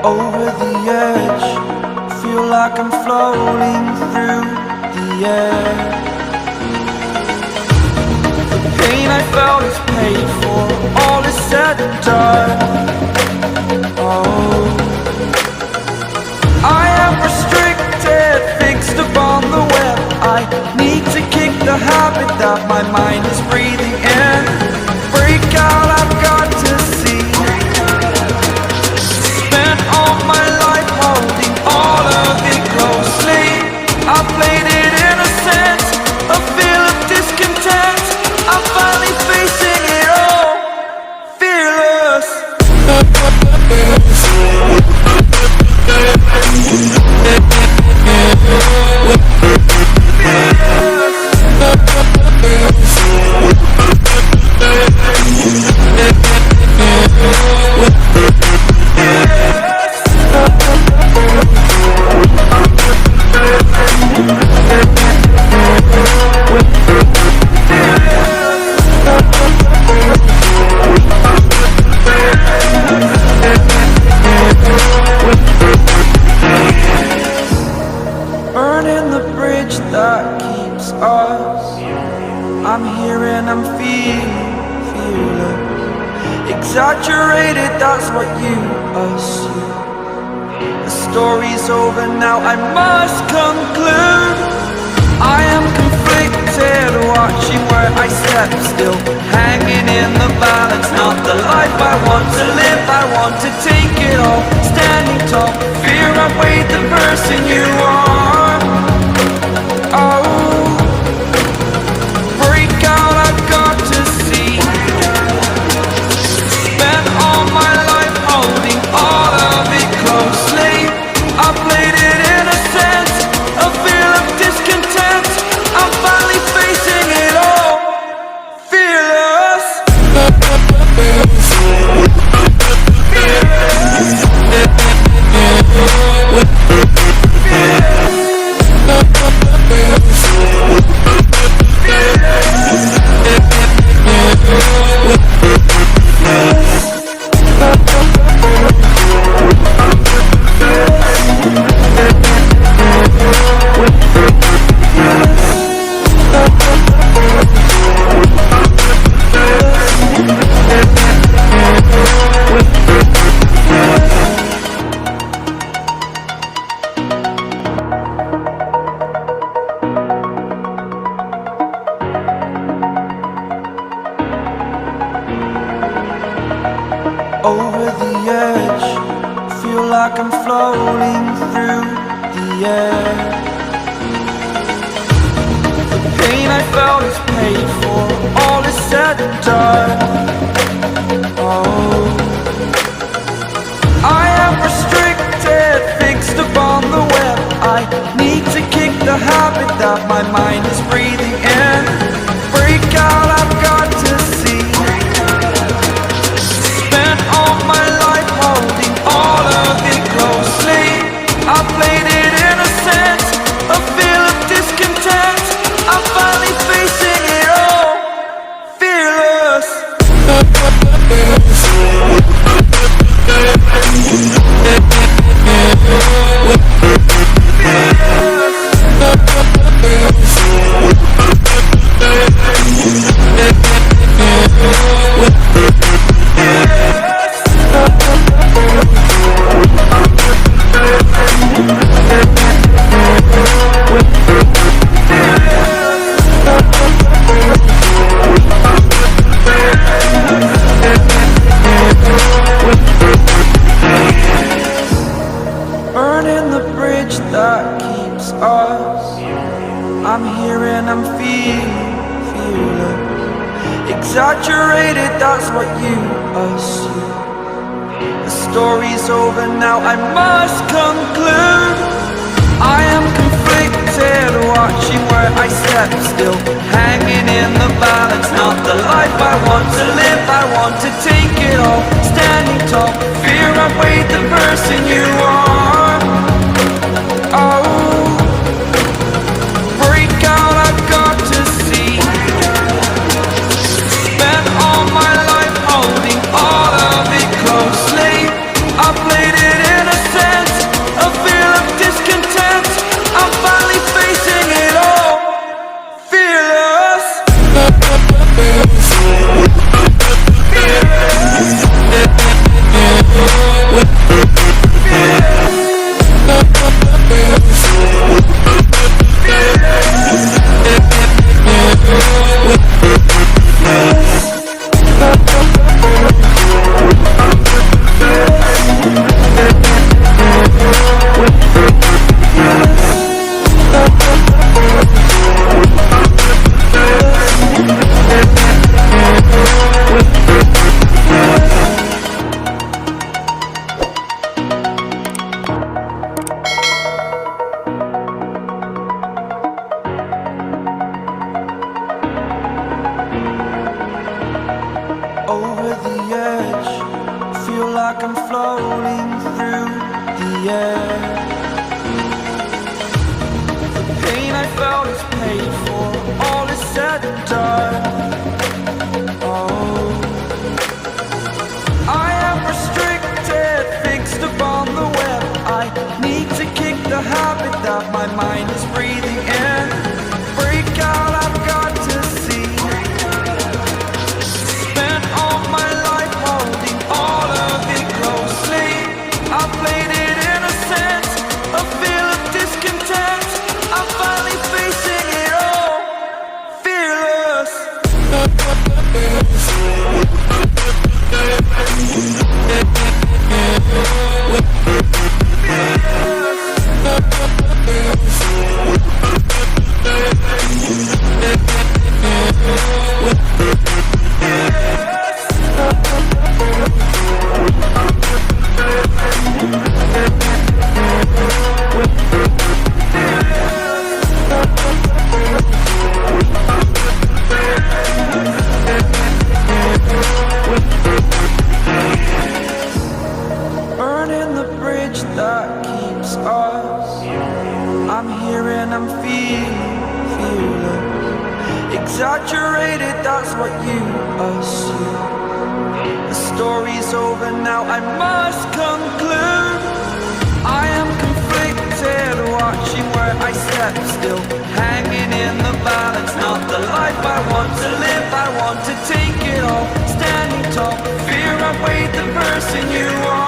over the edge. Feel like I'm floating through the air. The pain I felt is paid for, all is said and done. Oh, I am restricted, fixed upon the web. I need to kick the habit that my mind is breathing in. Break out, I've got to see. Spent all my life holding all of it closely. I played it innocent, a feel of discontent. I'm finally facing it all, fearless. Burning the bridge that keeps us. I'm here and I'm fearless. Exaggerated, that's what you assume. The story's over now, I must conclude. I am conflicted, watching where I step still, hanging in the balance. Not the life I want to live, I want to take it all. Standing tall, fear outweighed the person you are. Oh, break out, I've got to see. Spent all my life holding all of it closely. I played it innocent, a feel of discontent. I'm finally facing it all, fearless. Over the edge, feel like I'm floating through the air. The pain I felt is paid for, all is said and done. Oh, I am restricted, fixed upon the web. I need to kick the habit that my mind is breathing in. Break out, I've got to see. Spent all my life holding all of it closely. I played it innocent, a feel of discontent. I'm finally facing it all, fearless. Burning the bridge that keeps us. I'm here and I'm fearless. Exaggerated, that's what you assume. The story's over now, I must conclude. I am conflicted, watching where I step still, hanging in the balance. Not the life I want to live, I want to take it all. Standing tall, fear outweighed the person you are. Oh, break out, I've got to see. Spent all my life holding all of it closely. I played it innocent. edge, feel like I'm floating through the air. The pain I felt is paid for, all is said and done. Oh, I am restricted, fixed upon the web. I need to kick the habit that my mind is breathing in. Break out, I've got to see. Spent all my life holding all of it closely. I played it innocent, a feel of discontent. I'm finally facing it all, fearless. Burning the bridge that keeps us. I'm here and I'm feeling fearless. Exaggerated, that's what you assume. The story's over now, I must conclude. I am conflicted, watching where I step still, hanging in the balance. Not the life I want to live, I want to take it all. Standing tall, fear I weighed the person you are.